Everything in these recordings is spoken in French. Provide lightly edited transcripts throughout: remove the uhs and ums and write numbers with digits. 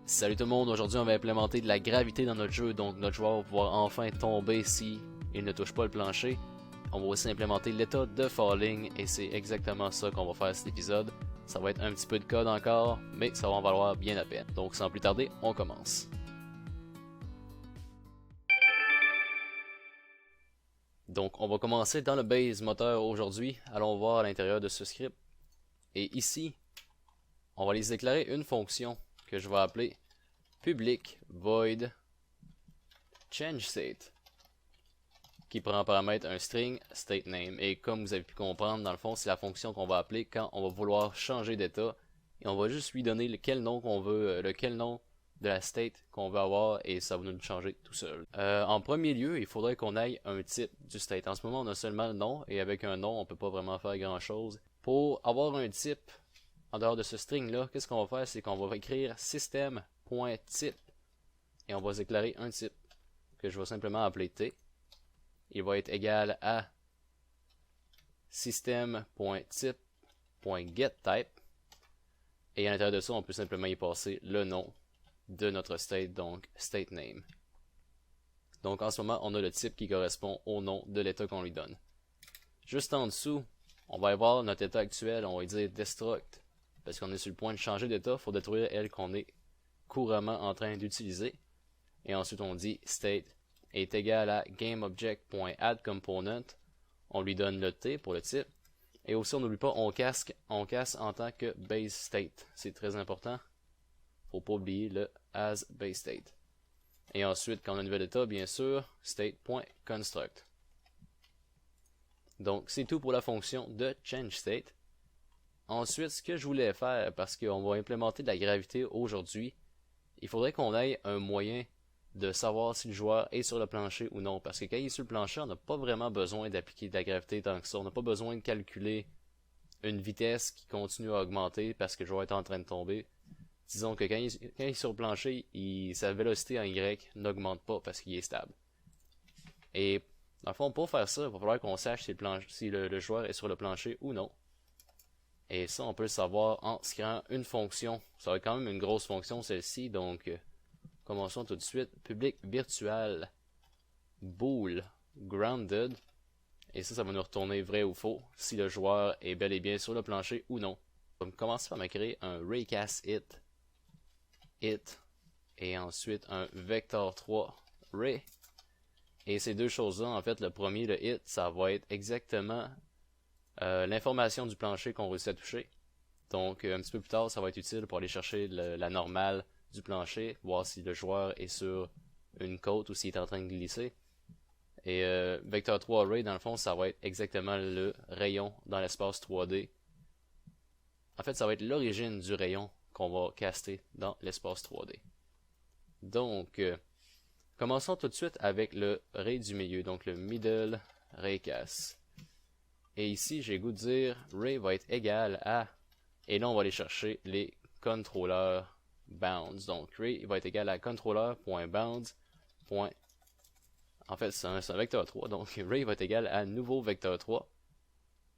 Salut tout le monde, aujourd'hui on va implémenter de la gravité dans notre jeu, donc notre joueur va pouvoir enfin tomber si il ne touche pas le plancher. On va aussi implémenter l'état de falling et c'est exactement ça qu'on va faire cet épisode. Ça va être un petit peu de code encore, mais ça va en valoir bien la peine. Donc sans plus tarder, on commence. Donc on va commencer dans le base moteur aujourd'hui. Allons voir à l'intérieur de ce script. Et ici, on va les déclarer une fonction que je vais appeler public void change state qui prend en paramètre un string state name. Et comme vous avez pu comprendre, dans le fond, c'est la fonction qu'on va appeler quand on va vouloir changer d'état. Et on va juste lui donner lequel nom qu'on veut, lequel nom de la state qu'on veut avoir et ça va nous le changer tout seul. En premier lieu, il faudrait qu'on aille un type du state. En ce moment, on a seulement le nom et avec un nom, on peut pas vraiment faire grand chose. Pour avoir un type en dehors de ce string là, qu'est-ce qu'on va faire, c'est qu'on va écrire system.type et on va déclarer un type que je vais simplement appeler t. Il va être égal à system.type.getType et à l'intérieur de ça, on peut simplement y passer le nom de notre state, donc state name. Donc en ce moment, on a le type qui correspond au nom de l'état qu'on lui donne. Juste en dessous, on va avoir notre état actuel, on va dire destruct. Parce qu'on est sur le point de changer d'état, il faut détruire elle qu'on est couramment en train d'utiliser. Et ensuite on dit state est égal à GameObject.addComponent. On lui donne le T pour le type. Et aussi on n'oublie pas, on casse en tant que baseState. C'est très important. Faut pas oublier le as baseState. Et ensuite, quand on a un nouvel état, bien sûr, state.construct. Donc c'est tout pour la fonction de changeState. Ensuite, ce que je voulais faire, parce qu'on va implémenter de la gravité aujourd'hui, il faudrait qu'on ait un moyen de savoir si le joueur est sur le plancher ou non. Parce que quand il est sur le plancher, on n'a pas vraiment besoin d'appliquer de la gravité tant que ça. On n'a pas besoin de calculer une vitesse qui continue à augmenter parce que le joueur est en train de tomber. Disons que quand il est sur le plancher, sa vélocité en Y n'augmente pas parce qu'il est stable. Et dans le fond, pour faire ça, il va falloir qu'on sache si le joueur est sur le plancher ou non. Et ça, on peut le savoir en se créant une fonction. Ça va être quand même une grosse fonction, celle-ci. Donc, commençons tout de suite. Public virtual bool grounded. Et ça va nous retourner vrai ou faux si le joueur est bel et bien sur le plancher ou non. On va commencer par me créer un raycast it et ensuite un vector3 ray. Et ces deux choses-là, en fait, le premier, le it, ça va être exactement l'information du plancher qu'on réussit à toucher. Donc un petit peu plus tard, ça va être utile pour aller chercher la normale du plancher, voir si le joueur est sur une côte ou s'il est en train de glisser. Et Vector3 Array, dans le fond, ça va être exactement le rayon dans l'espace 3D. En fait, ça va être l'origine du rayon qu'on va caster dans l'espace 3D. Donc, commençons tout de suite avec le ray du milieu, donc le middle raycast. Et ici, j'ai le goût de dire ray va être égal à, et là on va aller chercher les controllers bounds. Donc ray va être égal à controller.bounds. En fait, c'est un vecteur 3, donc ray va être égal à nouveau vecteur 3.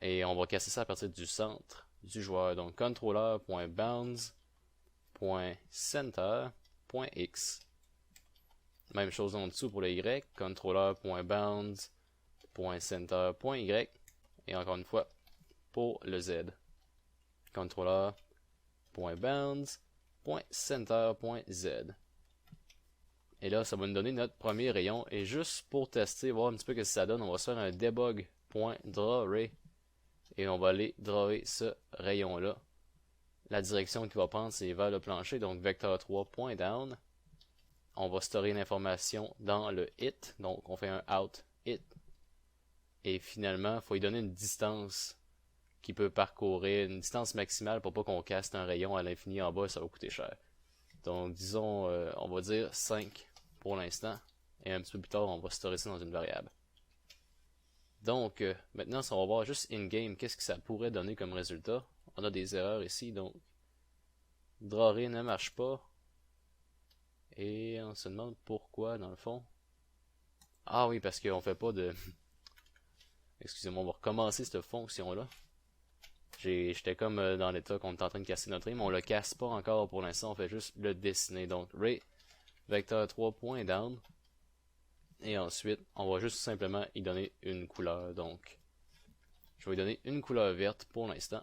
Et on va casser ça à partir du centre du joueur. Donc controller.bounds.center.x. Même chose en dessous pour le y, controller.bounds.center.y. Et encore une fois, pour le Z. Controller.bounds.center.z. Et là, ça va nous donner notre premier rayon. Et juste pour tester, voir un petit peu ce que ça donne, on va se faire un debug.drawRay. Et on va aller drawer ce rayon-là. La direction qu'il va prendre, c'est vers le plancher, donc vector3.down. On va storer l'information dans le it, donc on fait un out it. Et finalement, il faut lui donner une distance qui peut parcourir, une distance maximale pour pas qu'on caste un rayon à l'infini en bas, ça va coûter cher. Donc disons, on va dire 5 pour l'instant, et un petit peu plus tard, on va storer ça dans une variable. Donc maintenant, si on va voir juste in-game, qu'est-ce que ça pourrait donner comme résultat. On a des erreurs ici, donc drawRay ne marche pas. Et on se demande pourquoi dans le fond. Ah oui, parce qu'on fait pas de... Excusez-moi, on va recommencer cette fonction-là. J'étais comme dans l'état qu'on est en train de casser notre ray, mais on le casse pas encore pour l'instant, on fait juste le dessiner. Donc ray vecteur 3 point down. Et ensuite, on va juste simplement y donner une couleur. Donc, je vais lui donner une couleur verte pour l'instant.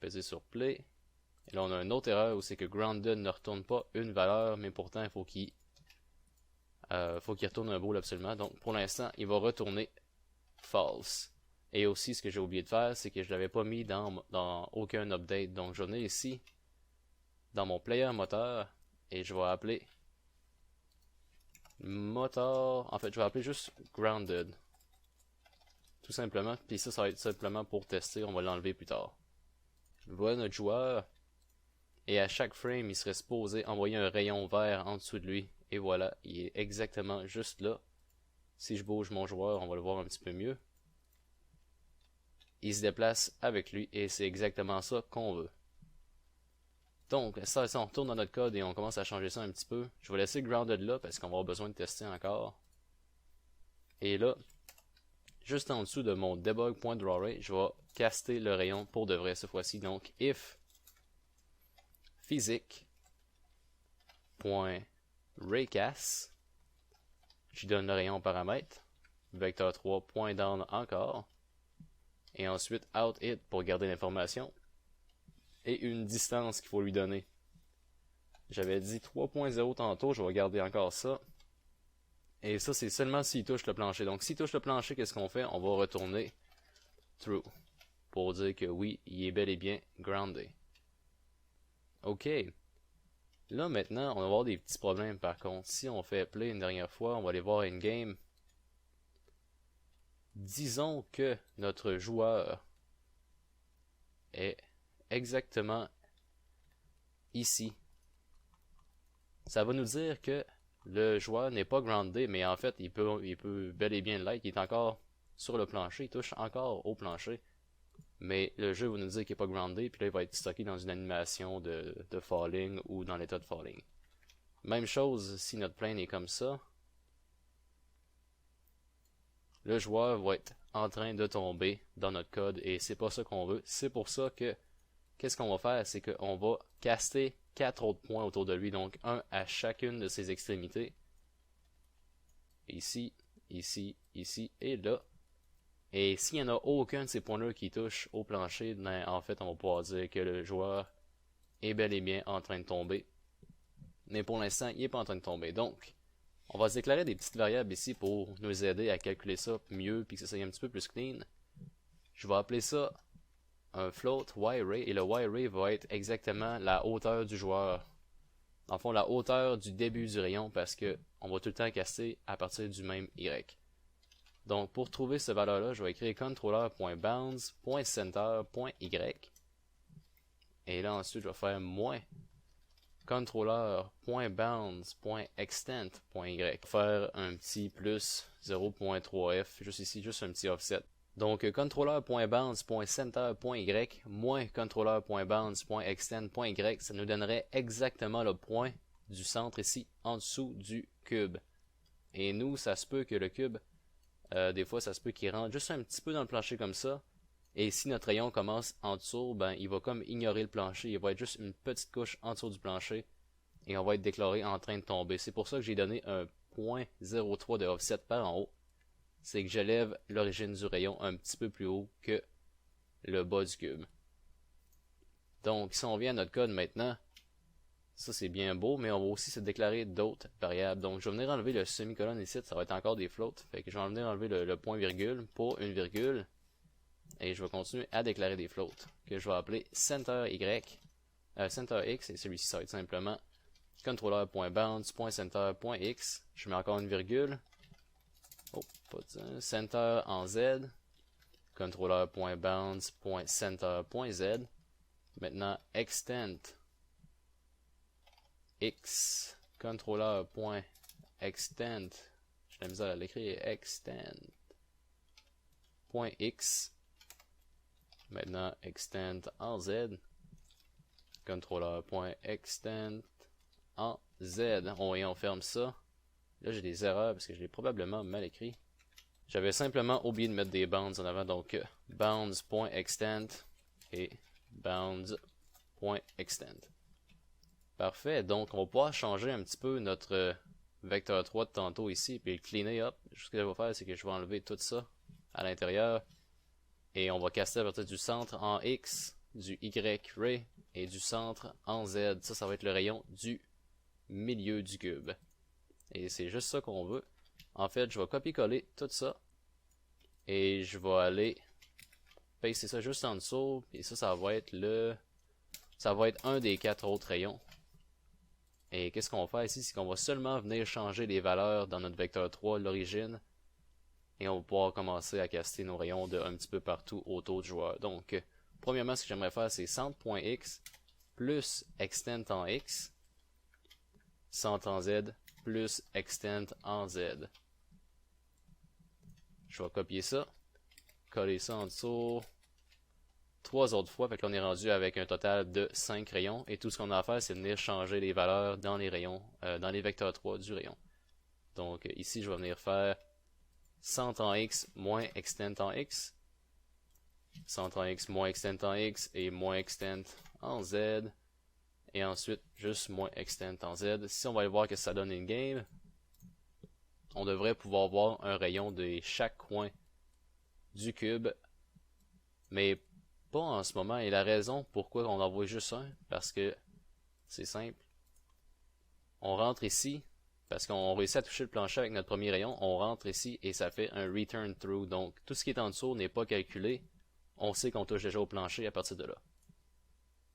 Peser sur play. Et là, on a une autre erreur où c'est que grounded ne retourne pas une valeur, mais pourtant, il faut qu'il retourne un bool absolument. Donc, pour l'instant, il va retourner false. Et aussi, ce que j'ai oublié de faire, c'est que je ne l'avais pas mis dans aucun update. Donc, je vais venir ici, dans mon player moteur, et je vais appeler moteur. En fait, je vais appeler juste grounded. Tout simplement. Puis ça va être simplement pour tester. On va l'enlever plus tard. Voilà notre joueur. Et à chaque frame, il serait supposé envoyer un rayon vert en dessous de lui. Et voilà, il est exactement juste là. Si je bouge mon joueur, on va le voir un petit peu mieux. Il se déplace avec lui et c'est exactement ça qu'on veut. Donc, ça, on retourne dans notre code et on commence à changer ça un petit peu. Je vais laisser grounded là parce qu'on va avoir besoin de tester encore. Et là, juste en dessous de mon debug.drawRay, je vais caster le rayon pour de vrai cette fois-ci. Donc, if physique.raycast, je donne le rayon paramètre, vecteur 3 point down encore, et ensuite out it pour garder l'information, et une distance qu'il faut lui donner. J'avais dit 3.0 tantôt, je vais garder encore ça. Et ça, c'est seulement s'il touche le plancher. Donc, s'il touche le plancher, qu'est-ce qu'on fait? On va retourner true pour dire que oui, il est bel et bien groundé. Ok. Là, maintenant, on va avoir des petits problèmes par contre. Si on fait play une dernière fois, on va aller voir in-game. Disons que notre joueur est exactement ici. Ça va nous dire que le joueur n'est pas groundé, mais en fait, il peut bel et bien l'être. Il est encore sur le plancher, il touche encore au plancher. Mais le jeu va nous dire qu'il n'est pas groundé, puis là, il va être stocké dans une animation de falling ou dans l'état de falling. Même chose si notre plane est comme ça. Le joueur va être en train de tomber dans notre code et c'est pas ça qu'on veut. C'est pour ça que, qu'est-ce qu'on va faire? C'est qu'on va caster 4 autres points autour de lui, donc un à chacune de ses extrémités. Ici, ici, ici et là. Et s'il n'y en a aucun de ces points-là qui touche au plancher, ben, en fait, on va pouvoir dire que le joueur est bel et bien en train de tomber. Mais pour l'instant, il n'est pas en train de tomber. Donc, on va se déclarer des petites variables ici pour nous aider à calculer ça mieux puis que ça soit un petit peu plus clean. Je vais appeler ça un float y-ray et le y-ray va être exactement la hauteur du joueur. Dans le fond, la hauteur du début du rayon parce que on va tout le temps caster à partir du même y. Donc, pour trouver cette valeur-là, je vais écrire controller.bounds.center.y. Et là, ensuite, je vais faire moins controller.bounds.extent.y. Faire un petit plus 0.3f, juste ici, juste un petit offset. Donc, controller.bounds.center.y moins controller.bounds.extent.y, ça nous donnerait exactement le point du centre ici, en dessous du cube. Et nous, ça se peut que le cube, des fois, ça se peut qu'il rentre juste un petit peu dans le plancher comme ça. Et si notre rayon commence en dessous, ben, il va comme ignorer le plancher. Il va être juste une petite couche en dessous du plancher. Et on va être déclaré en train de tomber. C'est pour ça que j'ai donné un 0.03 de offset par en haut. C'est que j'élève l'origine du rayon un petit peu plus haut que le bas du cube. Donc, si on vient à notre code maintenant, ça c'est bien beau, mais on va aussi se déclarer d'autres variables. Donc, je vais venir enlever le semi-colonne ici, ça va être encore des floats. Fait que je vais venir enlever le point virgule pour une virgule. Et je vais continuer à déclarer des floats que je vais appeler center y, center x, et celui-ci ça va être simplement controller.bounds.center.x. Je mets encore une virgule. Oh, pas de ça. Center en z. Controller.bounds.center.z. Maintenant, extent x. Controller.extent. J'ai la misère à l'écrire. Extent.x. Maintenant, extent en z. Controller.extent en z. Et on ferme ça. Là, j'ai des erreurs parce que je l'ai probablement mal écrit. J'avais simplement oublié de mettre des bounds en avant, donc bounds.extend et bounds.extend. Parfait, donc on va pouvoir changer un petit peu notre vecteur 3 de tantôt ici, puis le cleaner up. Ce que je vais faire, c'est que je vais enlever tout ça à l'intérieur, et on va caster à partir du centre en X, du Y ray, et du centre en Z. Ça va être le rayon du milieu du cube. Et c'est juste ça qu'on veut. En fait, je vais copier-coller tout ça, et je vais aller paster ça juste en dessous, et ça va être un des 4 autres rayons. Et qu'est-ce qu'on va faire ici, c'est qu'on va seulement venir changer les valeurs dans notre vecteur 3, l'origine, et on va pouvoir commencer à caster nos rayons de un petit peu partout autour du joueur. Donc, premièrement, ce que j'aimerais faire, c'est centre.x plus extend en X, centre en Z plus extend en Z. Je vais copier ça, coller ça en dessous 3 autres fois, fait que là on est rendu avec un total de 5 rayons, et tout ce qu'on a à faire, c'est venir changer les valeurs dans les rayons, dans les vecteurs 3 du rayon. Donc ici, je vais venir faire centre en X moins extend en X, centre en X moins extend en X, et moins extend en Z, et ensuite juste moins extend en Z. Si on va aller voir que ça donne in game, on devrait pouvoir voir un rayon de chaque coin du cube, mais pas en ce moment. Et la raison pourquoi on en voit juste un, parce que c'est simple. On rentre ici, parce qu'on réussit à toucher le plancher avec notre premier rayon, on rentre ici et ça fait un return through. Donc tout ce qui est en dessous n'est pas calculé. On sait qu'on touche déjà au plancher à partir de là.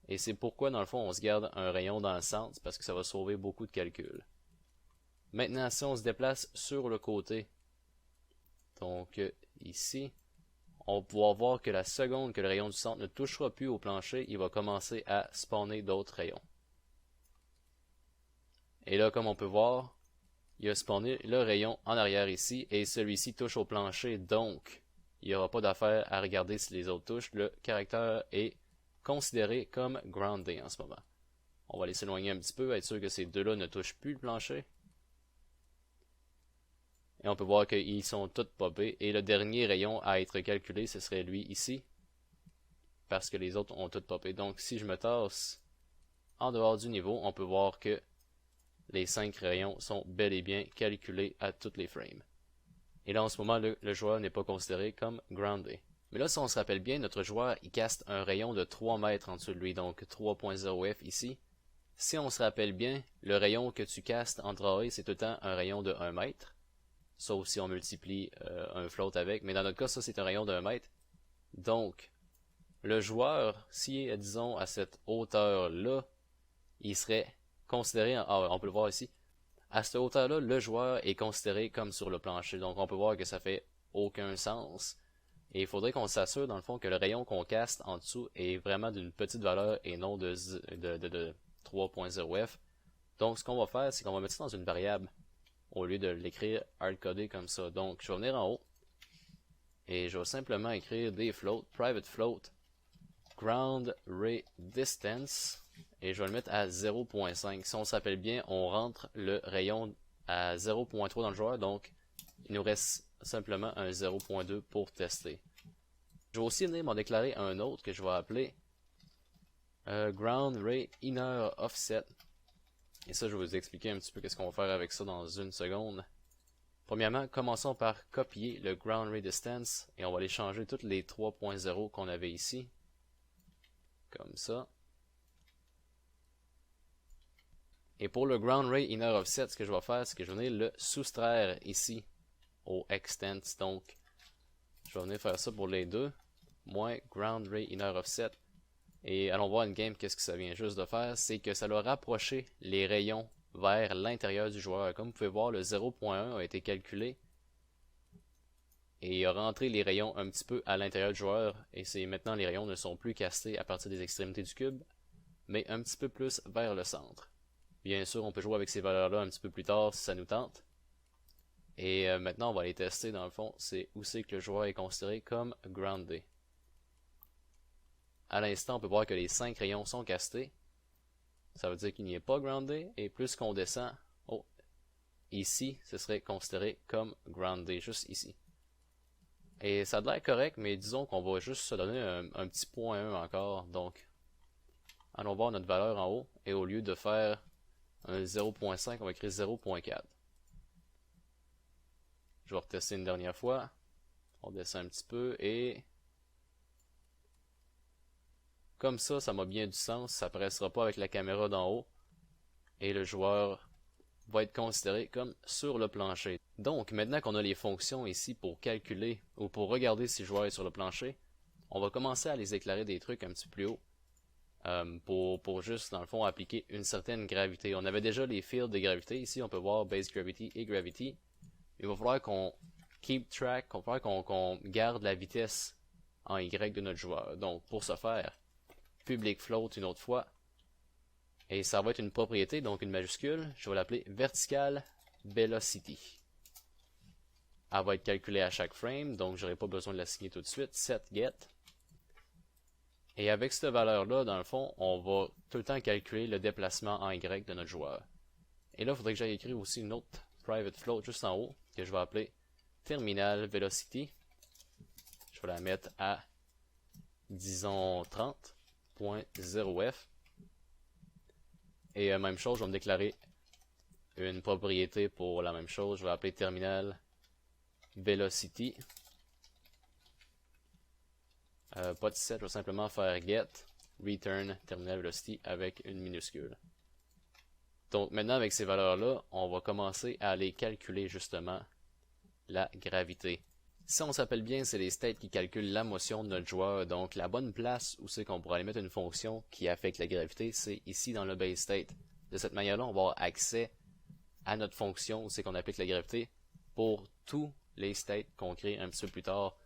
Et c'est pourquoi dans le fond on se garde un rayon dans le centre, parce que ça va sauver beaucoup de calculs. Maintenant, si on se déplace sur le côté, donc ici, on va pouvoir voir que la seconde que le rayon du centre ne touchera plus au plancher, il va commencer à spawner d'autres rayons. Et là, comme on peut voir, il a spawné le rayon en arrière ici, et celui-ci touche au plancher, donc il n'y aura pas d'affaire à regarder si les autres touchent. Le caractère est considéré comme groundé en ce moment. On va aller s'éloigner un petit peu, être sûr que ces deux-là ne touchent plus le plancher. Et on peut voir qu'ils sont tous popés. Et le dernier rayon à être calculé, ce serait lui ici. Parce que les autres ont tous popé. Donc si je me tasse en dehors du niveau, on peut voir que les 5 rayons sont bel et bien calculés à tous les frames. Et là en ce moment, le joueur n'est pas considéré comme groundé. Mais là, si on se rappelle bien, notre joueur il caste un rayon de 3 mètres en dessous de lui. Donc 3.0F ici. Si on se rappelle bien, le rayon que tu castes en drawé, c'est tout le temps un rayon de 1 mètre. Sauf si on multiplie un float avec. Mais dans notre cas, ça c'est un rayon de 1 mètre. Donc, le joueur, si disons à cette hauteur-là, il serait considéré, on peut le voir ici, à cette hauteur-là, le joueur est considéré comme sur le plancher. Donc on peut voir que ça fait aucun sens. Et il faudrait qu'on s'assure dans le fond que le rayon qu'on caste en dessous est vraiment d'une petite valeur et non de 3.0F. Donc ce qu'on va faire, c'est qu'on va mettre ça dans une variable au lieu de l'écrire hardcodé comme ça. Donc je vais venir en haut et je vais simplement écrire des floats, private float, ground ray distance, et je vais le mettre à 0.5. Si on se rappelle bien, on rentre le rayon à 0.3 dans le joueur, donc il nous reste simplement un 0.2 pour tester. Je vais aussi venir m'en déclarer un autre que je vais appeler ground ray inner offset. Et ça, je vais vous expliquer un petit peu qu'est-ce qu'on va faire avec ça dans une seconde. Premièrement, commençons par copier le ground ray distance et on va aller changer toutes les 3.0 qu'on avait ici. Comme ça. Et pour le ground ray inner offset, ce que je vais faire, c'est que je vais venir le soustraire ici au extent. Donc, je vais venir faire ça pour les deux. Moins ground ray inner offset. Et allons voir une game, qu'est-ce que ça vient juste de faire, c'est que ça va rapprocher les rayons vers l'intérieur du joueur. Comme vous pouvez voir, le 0.1 a été calculé et il a rentré les rayons un petit peu à l'intérieur du joueur, et c'est maintenant les rayons ne sont plus castés à partir des extrémités du cube, mais un petit peu plus vers le centre. Bien sûr, on peut jouer avec ces valeurs-là un petit peu plus tard si ça nous tente. Et maintenant, on va aller tester dans le fond, c'est où c'est que le joueur est considéré comme groundé. À l'instant, on peut voir que les 5 rayons sont castés. Ça veut dire qu'il n'y est pas groundé. Et plus qu'on descend, ici, ce serait considéré comme groundé, juste ici. Et ça a l'air correct, mais disons qu'on va juste se donner un petit point 1 encore. Donc, allons voir notre valeur en haut. Et au lieu de faire un 0.5, on va écrire 0.4. Je vais retester une dernière fois. On descend un petit peu et... Comme ça m'a bien du sens. Ça ne pressera pas avec la caméra d'en haut. Et le joueur va être considéré comme sur le plancher. Donc, maintenant qu'on a les fonctions ici pour calculer ou pour regarder si le joueur est sur le plancher, on va commencer à les éclairer des trucs un petit peu plus haut pour juste, dans le fond, appliquer une certaine gravité. On avait déjà les fields de gravité. Ici, on peut voir base gravity et gravity. Il va falloir qu'on keep track, il va falloir qu'on garde la vitesse en Y de notre joueur. Donc, pour ce faire, public float une autre fois. Et ça va être une propriété, donc une majuscule. Je vais l'appeler vertical velocity. Elle va être calculée à chaque frame, donc j'aurai pas besoin de la signer tout de suite. Set get. Et avec cette valeur-là, dans le fond, on va tout le temps calculer le déplacement en Y de notre joueur. Et là, il faudrait que j'aille écrire aussi une autre private float juste en haut, que je vais appeler terminal velocity. Je vais la mettre à, disons, 30.0f. Et même chose, je vais me déclarer une propriété pour la même chose. Je vais appeler terminal velocity. Pas de set, je vais simplement faire get return terminal velocity avec une minuscule. Donc maintenant avec ces valeurs-là, on va commencer à aller calculer justement la gravité. Si on s'appelle bien, c'est les states qui calculent la motion de notre joueur. Donc la bonne place où c'est qu'on pourra aller mettre une fonction qui affecte la gravité, c'est ici dans le base state. De cette manière-là, on va avoir accès à notre fonction où c'est qu'on applique la gravité pour tous les states qu'on crée un petit peu plus tard.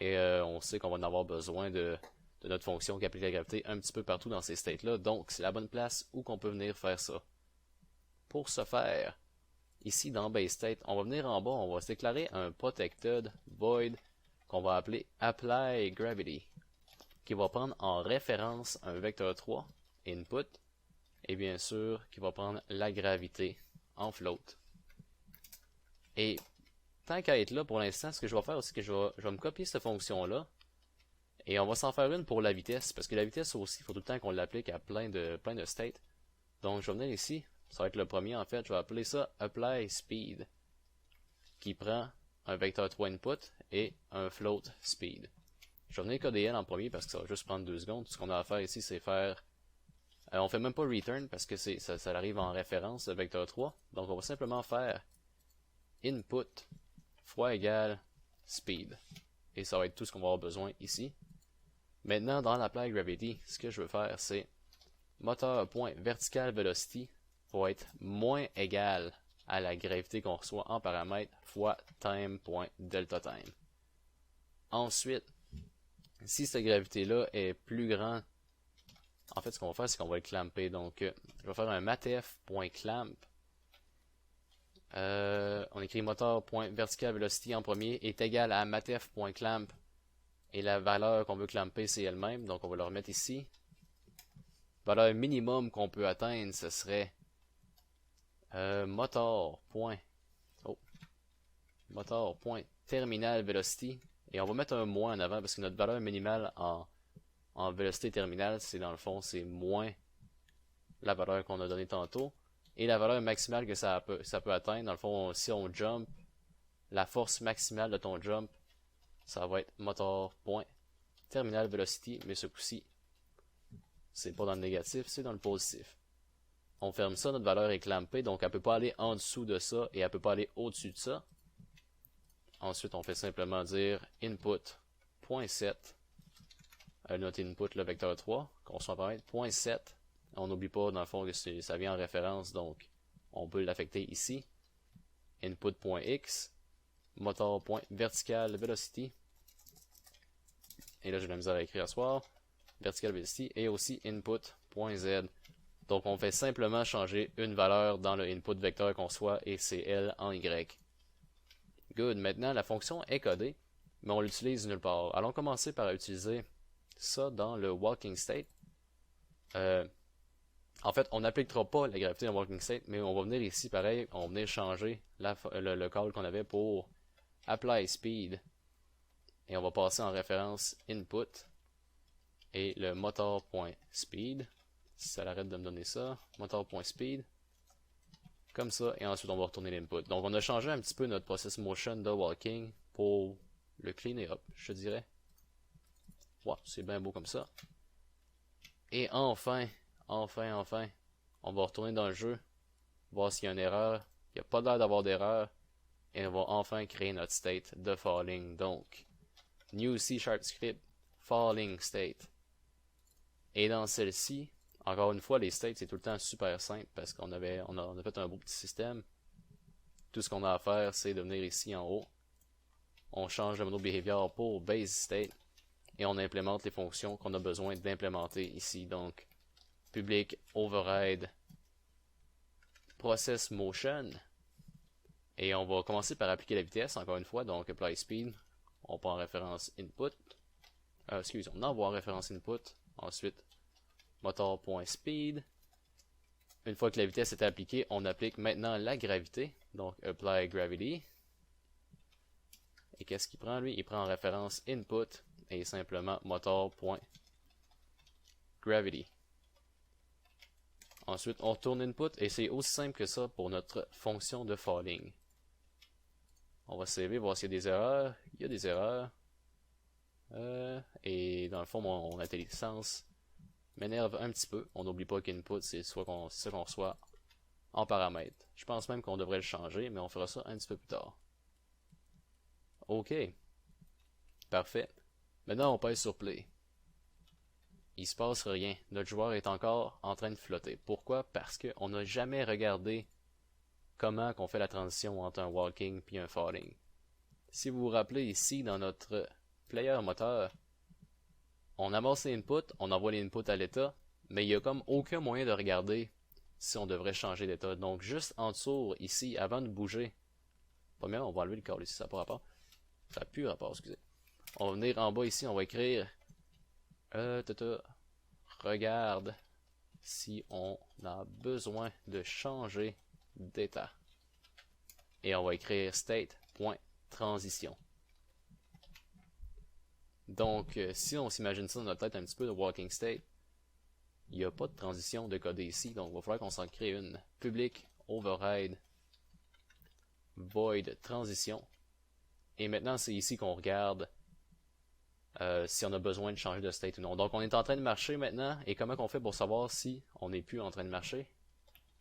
Et on sait qu'on va en avoir besoin de notre fonction qui applique la gravité un petit peu partout dans ces states-là. Donc c'est la bonne place où qu'on peut venir faire ça. Pour ce faire, ici dans base state, on va venir en bas, on va se déclarer un protected void qu'on va appeler apply gravity, qui va prendre en référence un vecteur 3 input et bien sûr qui va prendre la gravité en float. Et tant qu'à être là pour l'instant, ce que je vais faire aussi, c'est que je vais me copier cette fonction là et on va s'en faire une pour la vitesse, parce que la vitesse aussi, il faut tout le temps qu'on l'applique à plein de states. Donc je vais venir ici. Ça va être le premier en fait, je vais appeler ça apply speed, qui prend un vecteur 3 input et un float speed. Je vais venir coder L en premier parce que ça va juste prendre 2 secondes. Tout ce qu'on a à faire ici, c'est faire... on fait même pas return parce que ça arrive en référence de vecteur 3. Donc on va simplement faire input fois égal speed. Et ça va être tout ce qu'on va avoir besoin ici. Maintenant, dans l'apply gravity, ce que je veux faire, c'est moteur.vertical velocity va être moins égal à la gravité qu'on reçoit en paramètre fois time.deltaTime. Ensuite, si cette gravité-là est plus grande, en fait, ce qu'on va faire, c'est qu'on va le clamper. Donc, je vais faire un matf.clamp. On écrit moteur.vertical velocity en premier est égal à matf.clamp. Et la valeur qu'on veut clamper, c'est elle-même. Donc, on va le remettre ici. Valeur minimum qu'on peut atteindre, ce serait moteur.terminal velocity. Et on va mettre un moins en avant parce que notre valeur minimale en vélocité terminale, c'est dans le fond, c'est moins la valeur qu'on a donnée tantôt. Et la valeur maximale que ça peut atteindre, dans le fond, si on jump, la force maximale de ton jump, ça va être moteur.terminal velocity, mais ce coup-ci, c'est pas dans le négatif, c'est dans le positif. On ferme ça, notre valeur est clampée, donc elle ne peut pas aller en dessous de ça et elle ne peut pas aller au-dessus de ça. Ensuite, on fait simplement dire input.set, notre input, le vecteur 3, qu'on soit pareil, .set. On n'oublie pas, dans le fond, que ça vient en référence, donc on peut l'affecter ici. Input.x, moteur.vertical velocity. Et là, j'ai de la misère à écrire à soir. Vertical velocity et aussi input.z. Donc, on fait simplement changer une valeur dans le input vecteur qu'on reçoit et c'est L en Y. Good. Maintenant, la fonction est codée, mais on l'utilise nulle part. Allons commencer par utiliser ça dans le walking state. En fait, on n'appliquera pas la gravité dans le walking state, mais on va venir ici, pareil, on va venir changer le call qu'on avait pour apply speed et on va passer en référence input et le motor.speed. Si ça l'arrête de me donner ça, motor.speed. Comme ça, et ensuite on va retourner l'input. Donc on a changé un petit peu notre process motion de walking pour le cleaner up, je dirais. Ouais, c'est bien beau comme ça. Et enfin, on va retourner dans le jeu, voir s'il y a une erreur. Il n'y a pas l'air d'avoir d'erreur. Et on va enfin créer notre state de falling. Donc, new C# script, falling state. Et dans celle-ci, encore une fois, les states, c'est tout le temps super simple parce qu'on a fait un beau petit système. Tout ce qu'on a à faire, c'est de venir ici en haut. On change le mode behavior pour base state. Et on implémente les fonctions qu'on a besoin d'implémenter ici. Donc, public override process motion. Et on va commencer par appliquer la vitesse, encore une fois. Donc, apply speed. On prend en référence input. On envoie en référence input. Ensuite, motor.speed. Une fois que la vitesse est appliquée, on applique maintenant la gravité. Donc, apply gravity. Et qu'est-ce qu'il prend, lui? Il prend en référence input et simplement motor.gravity. Ensuite, on retourne input et c'est aussi simple que ça pour notre fonction de falling. On va saver, voir s'il y a des erreurs. Il y a des erreurs. Et dans le fond, mon intelligence m'énerve un petit peu. On n'oublie pas qu'input, c'est ça qu'on reçoit en paramètre. Je pense même qu'on devrait le changer, mais on fera ça un petit peu plus tard. OK. Parfait. Maintenant, on pèse sur play. Il se passe rien. Notre joueur est encore en train de flotter. Pourquoi? Parce qu'on n'a jamais regardé comment on fait la transition entre un walking et un falling. Si vous vous rappelez ici, dans notre player moteur, on amasse les inputs, on envoie les inputs à l'état, mais il n'y a comme aucun moyen de regarder si on devrait changer d'état. Donc juste en dessous, ici, avant de bouger, premièrement, on va enlever le câble ici, ça n'a pas rapport. Ça n'a plus rapport, excusez. On va venir en bas ici, on va écrire regarde si on a besoin de changer d'état. Et on va écrire state.transition. Donc, si on s'imagine ça dans notre tête un petit peu de walking state, il n'y a pas de transition de code ici, donc il va falloir qu'on s'en crée une. Public override void transition. Et maintenant, c'est ici qu'on regarde si on a besoin de changer de state ou non. Donc, on est en train de marcher maintenant. Et comment on fait pour savoir si on n'est plus en train de marcher?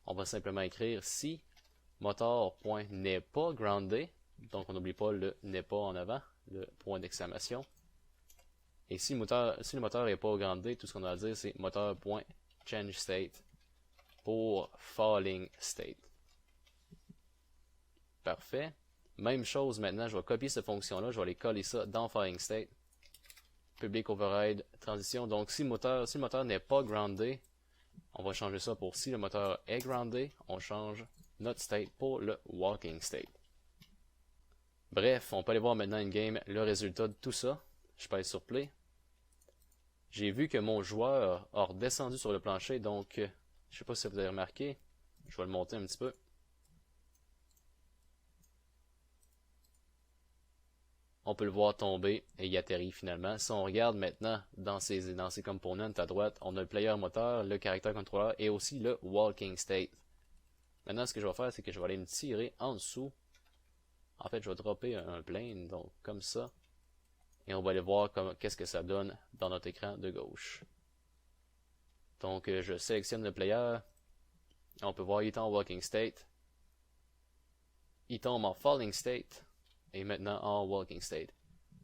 On va simplement écrire si motor.n'est pas groundé. Donc, on n'oublie pas le n'est pas en avant, le point d'exclamation. Et si le moteur n'est pas groundé, tout ce qu'on a à dire, c'est moteur.change state pour falling state. Parfait. Même chose maintenant, je vais copier cette fonction-là, je vais aller coller ça dans falling state. Public override transition. Donc si le moteur n'est pas groundé, on va changer ça pour si le moteur est groundé, on change notre state pour le walking state. Bref, on peut aller voir maintenant in game le résultat de tout ça. Je pèse sur play. J'ai vu que mon joueur a redescendu sur le plancher, donc je ne sais pas si vous avez remarqué. Je vais le monter un petit peu. On peut le voir tomber et il atterrit finalement. Si on regarde maintenant dans ces components à droite, on a le player moteur, le character controller et aussi le walking state. Maintenant, ce que je vais faire, c'est que je vais aller me tirer en dessous. En fait, je vais dropper un plane, donc comme ça. Et on va aller voir qu'est-ce que ça donne dans notre écran de gauche. Donc, je sélectionne le player. On peut voir il est en walking state. Il tombe en falling state. Et maintenant en walking state.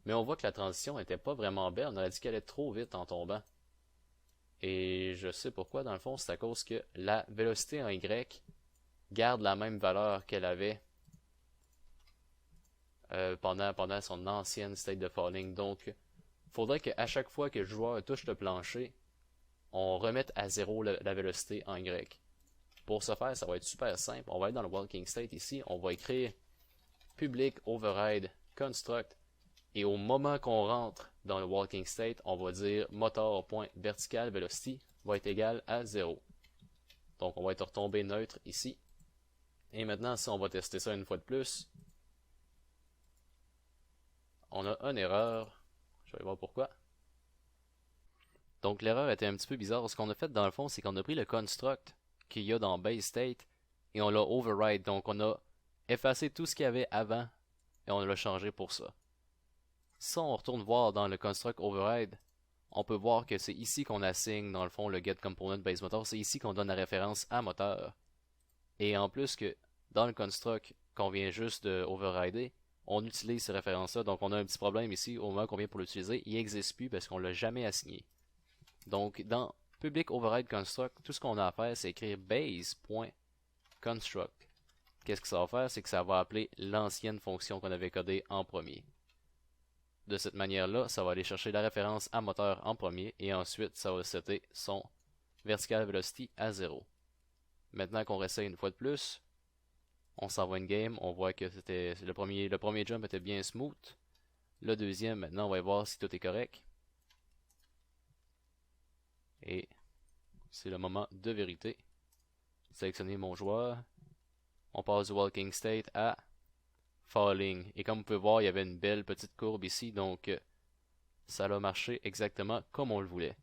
Mais on voit que la transition n'était pas vraiment belle. On aurait dit qu'elle allait trop vite en tombant. Et je sais pourquoi, dans le fond, c'est à cause que la vélocité en Y garde la même valeur qu'elle avait pendant son ancienne state de falling. Donc, il faudrait qu'à chaque fois que le joueur touche le plancher, on remette à zéro la vélocité en Y. Pour ce faire, ça va être super simple. On va aller dans le walking state ici. On va écrire public override construct et au moment qu'on rentre dans le walking state, on va dire motor.vertical velocity va être égal à 0. Donc on va être retombé neutre ici. Et maintenant, si on va tester ça une fois de plus, on a une erreur Je vais voir pourquoi. Donc l'erreur était un petit peu bizarre. Ce qu'on a fait dans le fond, c'est qu'on a pris le construct qu'il y a dans base state et on l'a override. Donc on a effacé tout ce qu'il y avait avant et on l'a changé pour ça. Si on retourne voir dans le construct override, on peut voir que c'est ici qu'on assigne dans le fond le get component base motor. C'est ici qu'on donne la référence à moteur. Et en plus que dans le construct qu'on vient juste de overrider, on utilise ces références-là. Donc on a un petit problème ici au moment qu'on vient pour l'utiliser. Il n'existe plus parce qu'on l'a jamais assigné. Donc, dans public override construct, tout ce qu'on a à faire, c'est écrire base.construct. Qu'est-ce que ça va faire? C'est que ça va appeler l'ancienne fonction qu'on avait codée en premier. De cette manière-là, ça va aller chercher la référence à moteur en premier et ensuite, ça va setter son vertical velocity à 0. Maintenant qu'on réessaye une fois de plus, on s'en va une game, on voit que c'était le premier jump était bien smooth. Le deuxième, maintenant, on va voir si tout est correct. Et c'est le moment de vérité. Sélectionner mon joueur. On passe du walking state à falling. Et comme vous pouvez voir, il y avait une belle petite courbe ici, donc ça a marché exactement comme on le voulait.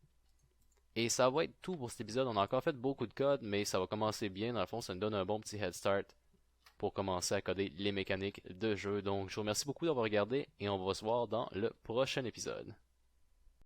Et ça va être tout pour cet épisode. On a encore fait beaucoup de code, mais ça va commencer bien. Dans le fond, ça nous donne un bon petit head start pour commencer à coder les mécaniques de jeu. Donc, je vous remercie beaucoup d'avoir regardé et on va se voir dans le prochain épisode.